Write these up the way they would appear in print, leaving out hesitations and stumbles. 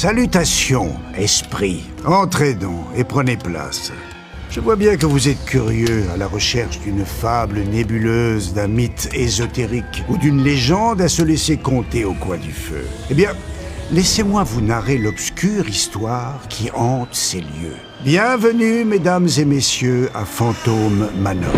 Salutations, esprit. Entrez donc et prenez place. Je vois bien que vous êtes curieux à la recherche d'une fable nébuleuse, d'un mythe ésotérique ou d'une légende à se laisser conter au coin du feu. Eh bien, laissez-moi vous narrer l'obscure histoire qui hante ces lieux. Bienvenue, mesdames et messieurs, à Fantôme Manor.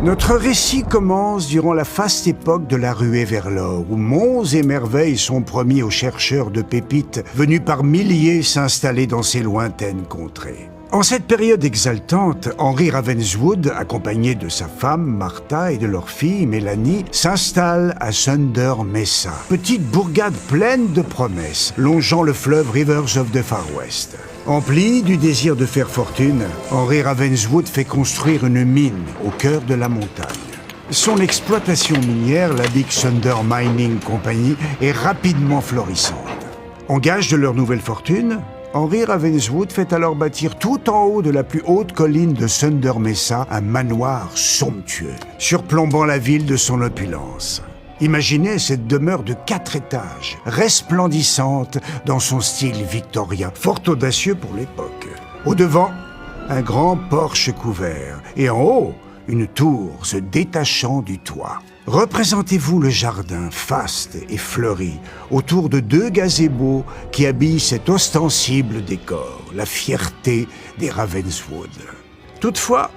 Notre récit commence durant la faste époque de la ruée vers l'or, où monts et merveilles sont promis aux chercheurs de pépites venus par milliers s'installer dans ces lointaines contrées. En cette période exaltante, Henry Ravenswood, accompagné de sa femme Martha et de leur fille Mélanie, s'installe à Thunder Mesa, petite bourgade pleine de promesses, longeant le fleuve Rivers of the Far West. Empli du désir de faire fortune, Henry Ravenswood fait construire une mine au cœur de la montagne. Son exploitation minière, la Big Thunder Mining Company, est rapidement florissante. En gage de leur nouvelle fortune, Henry Ravenswood fait alors bâtir tout en haut de la plus haute colline de Thunder Mesa un manoir somptueux, surplombant la ville de son opulence. Imaginez cette demeure de 4 étages, resplendissante dans son style victorien, fort audacieux pour l'époque. Au-devant, un grand porche couvert, et en haut, une tour se détachant du toit. Représentez-vous le jardin faste et fleuri, autour de 2 gazebos qui habillent cet ostensible décor, la fierté des Ravenswood. Toutefois,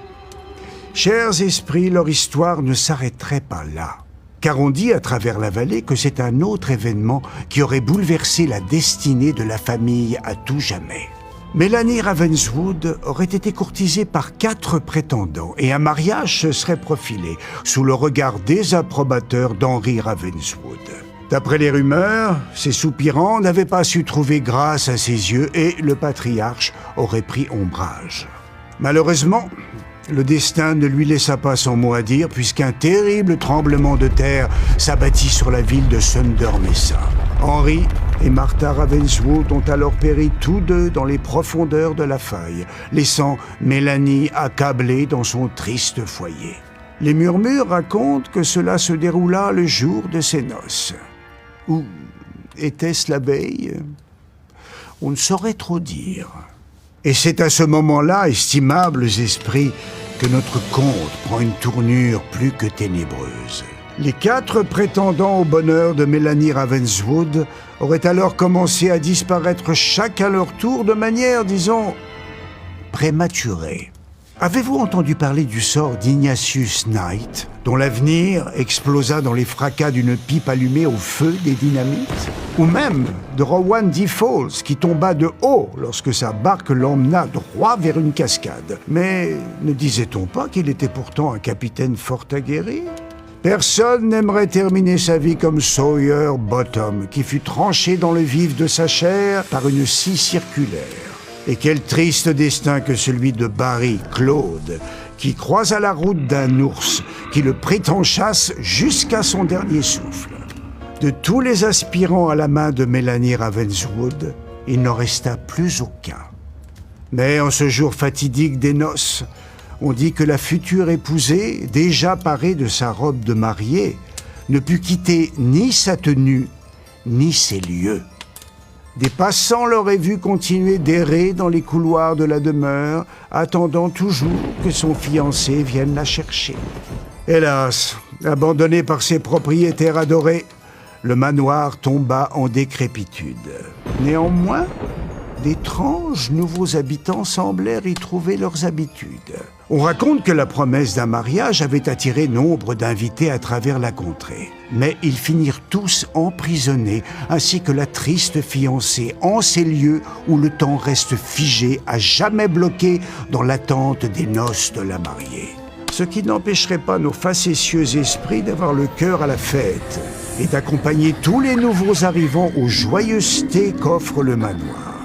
chers esprits, leur histoire ne s'arrêterait pas là. Car on dit à travers la vallée que c'est un autre événement qui aurait bouleversé la destinée de la famille à tout jamais. Mélanie Ravenswood aurait été courtisée par 4 prétendants et un mariage se serait profilé sous le regard désapprobateur d'Henry Ravenswood. D'après les rumeurs, ces soupirants n'avaient pas su trouver grâce à ses yeux et le patriarche aurait pris ombrage. Malheureusement, le destin ne lui laissa pas son mot à dire puisqu'un terrible tremblement de terre s'abattit sur la ville de Thunder Mesa. Henry et Martha Ravenswood ont alors péri tous deux dans les profondeurs de la faille, laissant Mélanie accablée dans son triste foyer. Les murmures racontent que cela se déroula le jour de ses noces. Ou était-ce la veille? On ne saurait trop dire. Et c'est à ce moment-là, estimables esprits, que notre conte prend une tournure plus que ténébreuse. Les 4 prétendants au bonheur de Mélanie Ravenswood auraient alors commencé à disparaître chacun à leur tour de manière, disons, prématurée. Avez-vous entendu parler du sort d'Ignatius Knight, dont l'avenir explosa dans les fracas d'une pipe allumée au feu des dynamites? Ou même de Rowan D. Falls, qui tomba de haut lorsque sa barque l'emmena droit vers une cascade. Mais ne disait-on pas qu'il était pourtant un capitaine fort aguerri? Personne n'aimerait terminer sa vie comme Sawyer Bottom, qui fut tranché dans le vif de sa chair par une scie circulaire. Et quel triste destin que celui de Barry Claude, qui croisa la route d'un ours, qui le prit en chasse jusqu'à son dernier souffle. De tous les aspirants à la main de Mélanie Ravenswood, il n'en resta plus aucun. Mais en ce jour fatidique des noces, on dit que la future épousée, déjà parée de sa robe de mariée, ne put quitter ni sa tenue, ni ses lieux. Des passants l'auraient vu continuer d'errer dans les couloirs de la demeure, attendant toujours que son fiancé vienne la chercher. Hélas, abandonné par ses propriétaires adorés, le manoir tomba en décrépitude. Néanmoins, d'étranges nouveaux habitants semblèrent y trouver leurs habitudes. On raconte que la promesse d'un mariage avait attiré nombre d'invités à travers la contrée. Mais ils finirent tous emprisonnés, ainsi que la triste fiancée, en ces lieux où le temps reste figé, à jamais bloqué dans l'attente des noces de la mariée. Ce qui n'empêcherait pas nos facétieux esprits d'avoir le cœur à la fête et d'accompagner tous les nouveaux arrivants aux joyeusetés qu'offre le manoir.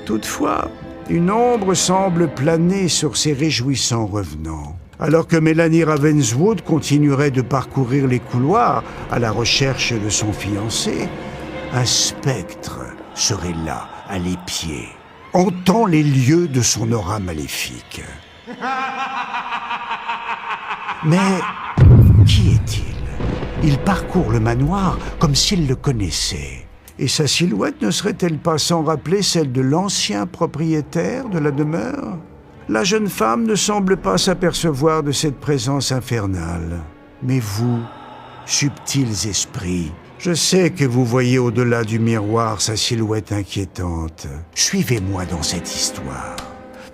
Toutefois, une ombre semble planer sur ces réjouissants revenants. Alors que Mélanie Ravenswood continuerait de parcourir les couloirs à la recherche de son fiancé, un spectre serait là, à l'épied, hantant les lieux de son aura maléfique. Mais qui est-il? Il parcourt le manoir comme s'il le connaissait. Et sa silhouette ne serait-elle pas sans rappeler celle de l'ancien propriétaire de la demeure? La jeune femme ne semble pas s'apercevoir de cette présence infernale. Mais vous, subtils esprits, je sais que vous voyez au-delà du miroir sa silhouette inquiétante. Suivez-moi dans cette histoire.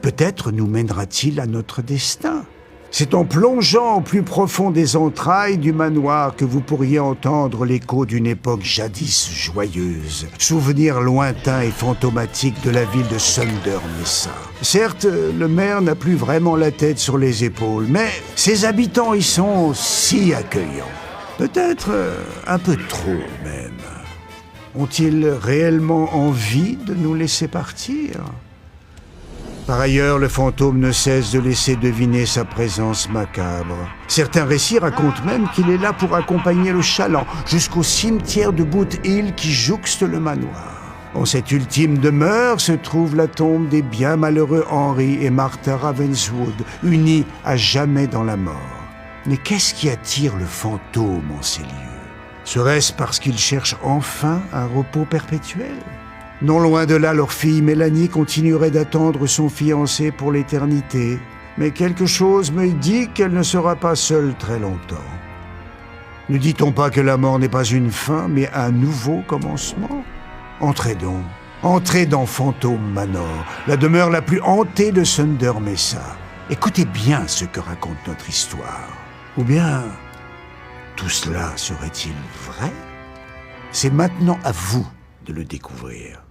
Peut-être nous mènera-t-il à notre destin. C'est en plongeant au plus profond des entrailles du manoir que vous pourriez entendre l'écho d'une époque jadis joyeuse, souvenir lointain et fantomatique de la ville de Thunder Mesa. Certes, le maire n'a plus vraiment la tête sur les épaules, mais ses habitants y sont si accueillants. Peut-être un peu trop même. Ont-ils réellement envie de nous laisser partir ? Par ailleurs, le fantôme ne cesse de laisser deviner sa présence macabre. Certains récits racontent même qu'il est là pour accompagner le chaland jusqu'au cimetière de Boot Hill qui jouxte le manoir. En cette ultime demeure se trouve la tombe des bien malheureux Henry et Martha Ravenswood, unis à jamais dans la mort. Mais qu'est-ce qui attire le fantôme en ces lieux? Serait-ce parce qu'il cherche enfin un repos perpétuel? Non loin de là, leur fille Mélanie continuerait d'attendre son fiancé pour l'éternité. Mais quelque chose me dit qu'elle ne sera pas seule très longtemps. Ne dit-on pas que la mort n'est pas une fin, mais un nouveau commencement? Entrez donc. Entrez dans Phantom Manor, la demeure la plus hantée de Thunder Mesa. Écoutez bien ce que raconte notre histoire. Ou bien, tout cela serait-il vrai? C'est maintenant à vous de le découvrir.